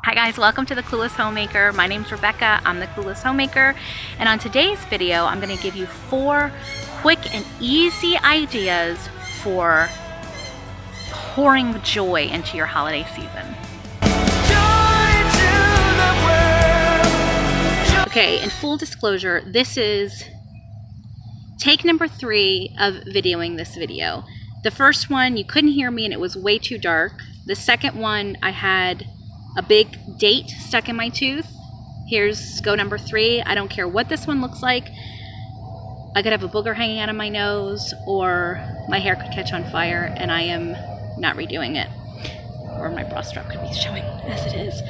Hi guys, welcome to The Clueless Homemaker. My name's Rebecca, I'm The Clueless Homemaker, and on today's video I'm going to give you 4 quick and easy ideas for pouring joy into your holiday season. Okay, in full disclosure, this is take number 3 of videoing this video. The first one, you couldn't hear me and it was way too dark. The second one, I had a big date stuck in my tooth. Here's go number 3. I don't care what this one looks like. I could have a booger hanging out of my nose, or my hair could catch on fire, and I am not redoing it. Or my bra strap could be showing as it is.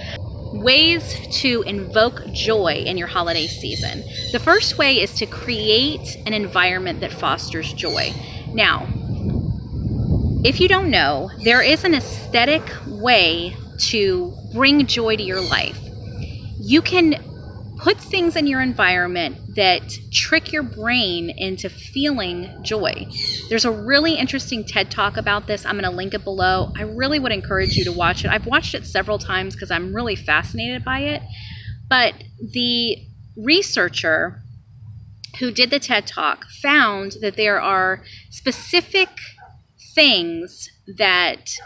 Ways to invoke joy in your holiday season. The first way is to create an environment that fosters joy. Now, if you don't know, there is an aesthetic way to bring joy to your life. You can put things in your environment that trick your brain into feeling joy. There's a really interesting TED Talk about this. I'm going to link it below. I really would encourage you to watch it. I've watched it several times because I'm really fascinated by it. But the researcher who did the TED Talk found that there are specific things that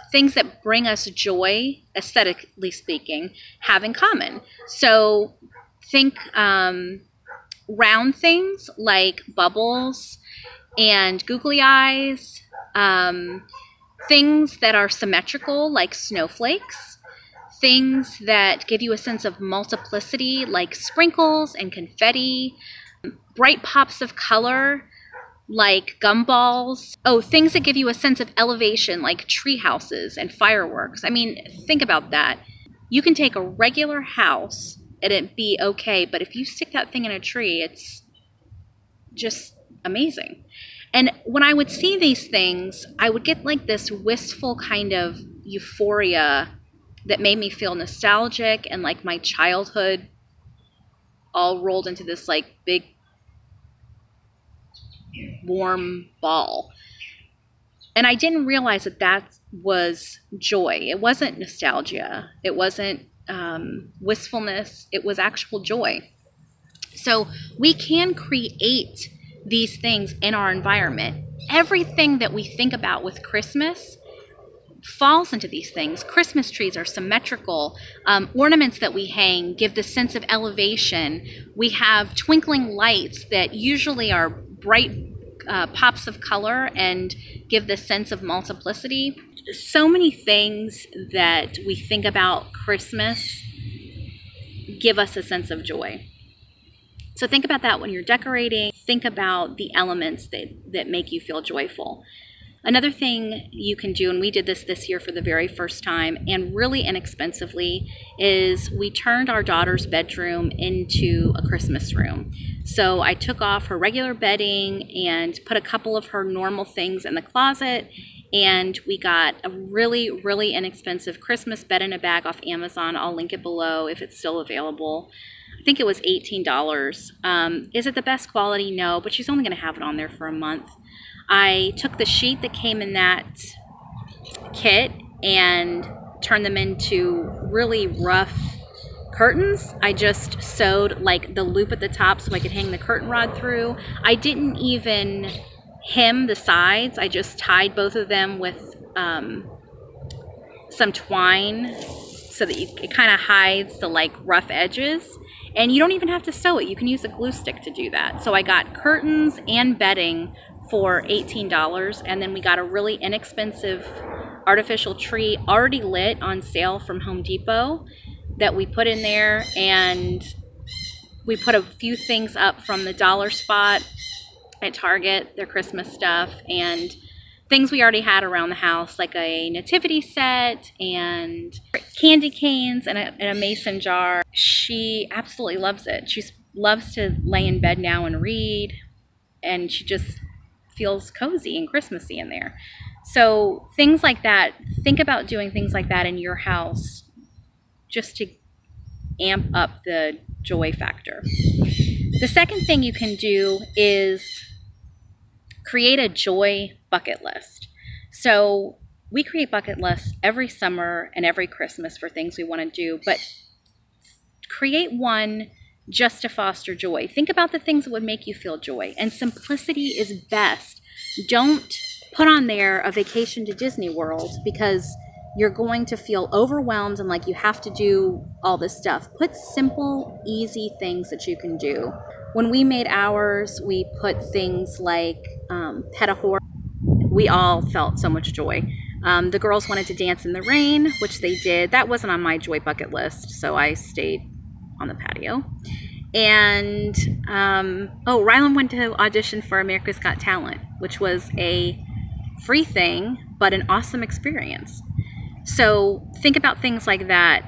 bring us joy, aesthetically speaking, have in common. So think round things like bubbles and googly eyes, things that are symmetrical like snowflakes, things that give you a sense of multiplicity like sprinkles and confetti, bright pops of color like gumballs. Oh, things that give you a sense of elevation like tree houses and fireworks. I mean, think about that. You can take a regular house and it'd be okay, but if you stick that thing in a tree, it's just amazing. And when I would see these things, I would get like this wistful kind of euphoria that made me feel nostalgic and like my childhood all rolled into this like big warm ball. And I didn't realize that that was joy. It wasn't nostalgia. It wasn't wistfulness. It was actual joy. So we can create these things in our environment. Everything that we think about with Christmas falls into these things. Christmas trees are symmetrical. Ornaments that we hang give the sense of elevation. We have twinkling lights that usually are bright pops of color and give the sense of multiplicity. So many things that we think about Christmas give us a sense of joy. So think about that when you're decorating. Think about the elements that make you feel joyful. Another thing you can do, and we did this year for the very first time and really inexpensively, is we turned our daughter's bedroom into a Christmas room. So I took off her regular bedding and put a couple of her normal things in the closet, and we got a really, really inexpensive Christmas bed in a bag off Amazon. I'll link it below if it's still available. I think it was $18. Is it the best quality? No, but she's only going to have it on there for a month. I took the sheet that came in that kit and turned them into really rough curtains. I just sewed like the loop at the top so I could hang the curtain rod through. I didn't even hem the sides. I just tied both of them with some twine so that it kind of hides the like rough edges. And you don't even have to sew it. You can use a glue stick to do that. So I got curtains and bedding for $18, and then we got a really inexpensive artificial tree already lit on sale from Home Depot that we put in there, and we put a few things up from the dollar spot at Target, their Christmas stuff, and things we already had around the house like a nativity set and candy canes and a mason jar. She absolutely loves it. She loves to lay in bed now and read, and she just feels cozy and Christmassy in there. So things like that, think about doing things like that in your house just to amp up the joy factor. The second thing you can do is create a joy bucket list. So We create bucket lists every summer and every Christmas for things we want to do, but create one just to foster joy. Think about the things that would make you feel joy, and simplicity is best. Don't put on there a vacation to Disney World, because you're going to feel overwhelmed and like you have to do all this stuff. Put simple, easy things that you can do. When we made ours, we put things like pet a horse. We all felt so much joy. The girls wanted to dance in the rain, which they did. That wasn't on my joy bucket list, so I stayed on the patio. And Rylan went to audition for America's Got Talent, which was a free thing, but an awesome experience. So think about things like that,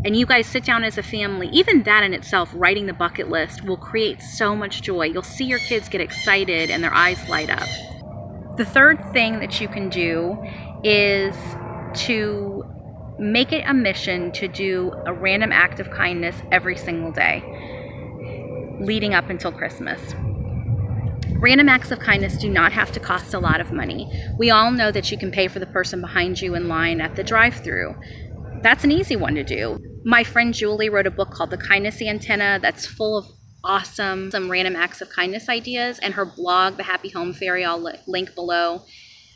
and you guys sit down as a family. Even that in itself, writing the bucket list, will create so much joy. You'll see your kids get excited and their eyes light up. The third thing that you can do is to make it a mission to do a random act of kindness every single day leading up until Christmas. Random acts of kindness do not have to cost a lot of money. We all know that you can pay for the person behind you in line at the drive-thru. That's an easy one to do. My friend Julie wrote a book called The Kindness Antenna that's full of awesome random acts of kindness ideas, and her blog, The Happy Home Fairy, I'll link below,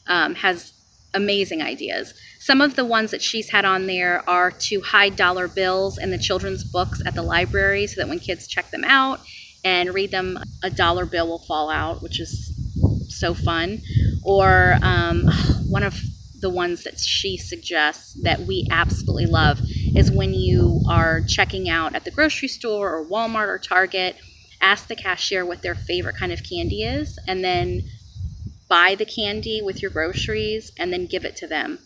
has amazing ideas. Some of the ones that she's had on there are to hide dollar bills in the children's books at the library, so that when kids check them out and read them, a dollar bill will fall out, which is so fun. Or one of the ones that she suggests that we absolutely love is when you are checking out at the grocery store or Walmart or Target, ask the cashier what their favorite kind of candy is, and then buy the candy with your groceries and then give it to them.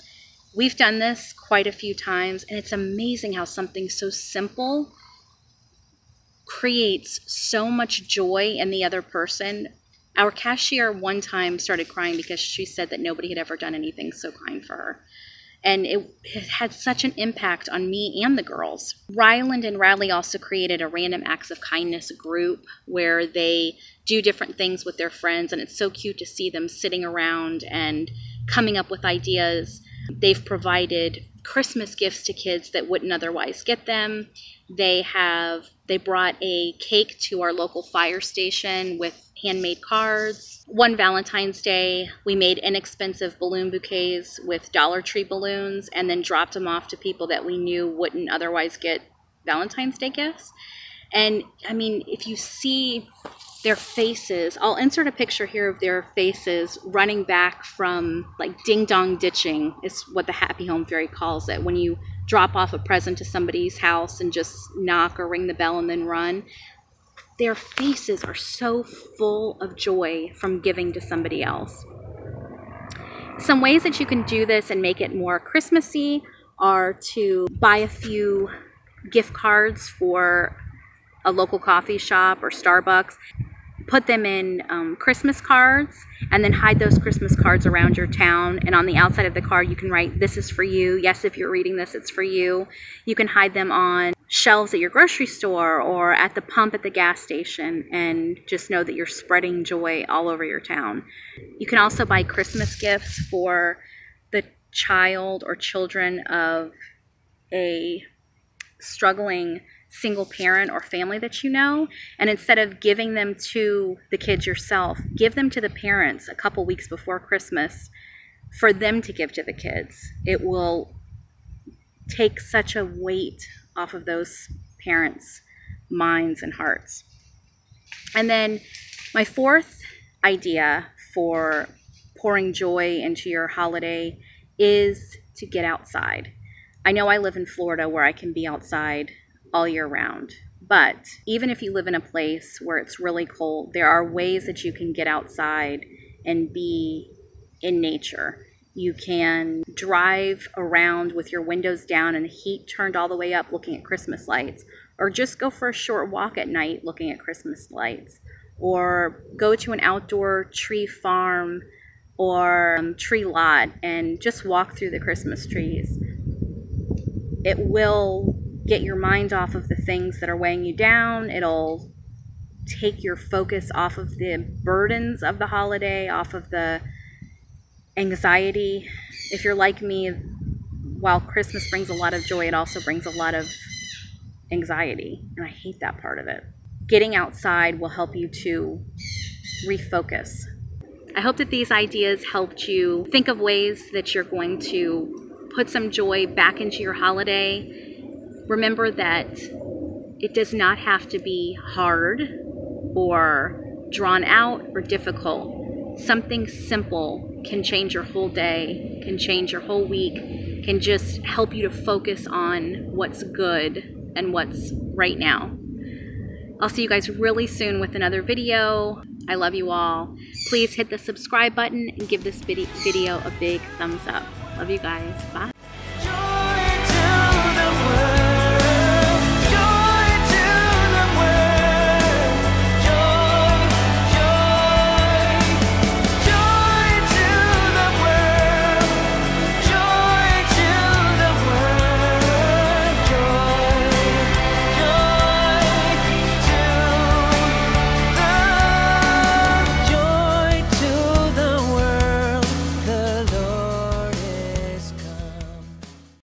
We've done this quite a few times, and it's amazing how something so simple creates so much joy in the other person. Our cashier one time started crying because she said that nobody had ever done anything so kind for her. And it had such an impact on me and the girls. Ryland and Radley also created a random acts of kindness group where they do different things with their friends, and it's so cute to see them sitting around and coming up with ideas. They've provided Christmas gifts to kids that wouldn't otherwise get them. They brought a cake to our local fire station with handmade cards. One Valentine's Day, we made inexpensive balloon bouquets with Dollar Tree balloons and then dropped them off to people that we knew wouldn't otherwise get Valentine's Day gifts. And I mean, if you see their faces, I'll insert a picture here of their faces running back from like ding dong ditching is what the Happy Home Fairy calls it, when you drop off a present to somebody's house and just knock or ring the bell and then run. Their faces are so full of joy from giving to somebody else. Some ways that you can do this and make it more Christmassy are to buy a few gift cards for a local coffee shop or Starbucks. Put them in Christmas cards, and then hide those Christmas cards around your town. And on the outside of the card, you can write, "This is for you." Yes, if you're reading this, it's for you. You can hide them on shelves at your grocery store or at the pump at the gas station, and just know that you're spreading joy all over your town. You can also buy Christmas gifts for the child or children of a struggling single parent or family that you know, and instead of giving them to the kids yourself, give them to the parents a couple weeks before Christmas for them to give to the kids. It will take such a weight off of those parents' minds and hearts. And then my fourth idea for pouring joy into your holiday is to get outside. I know I live in Florida where I can be outside all year round, but even if you live in a place where it's really cold, there are ways that you can get outside and be in nature. You can drive around with your windows down and the heat turned all the way up looking at Christmas lights, or just go for a short walk at night looking at Christmas lights, or go to an outdoor tree farm or tree lot and just walk through the Christmas trees. It will get your mind off of the things that are weighing you down. It'll take your focus off of the burdens of the holiday, off of the anxiety. If you're like me, while Christmas brings a lot of joy, it also brings a lot of anxiety, and I hate that part of it. Getting outside will help you to refocus. I hope that these ideas helped you think of ways that you're going to put some joy back into your holiday. Remember that it does not have to be hard or drawn out or difficult. Something simple can change your whole day, can change your whole week, can just help you to focus on what's good and what's right now. I'll see you guys really soon with another video. I love you all. Please hit the subscribe button and give this video a big thumbs up. Love you guys. Bye.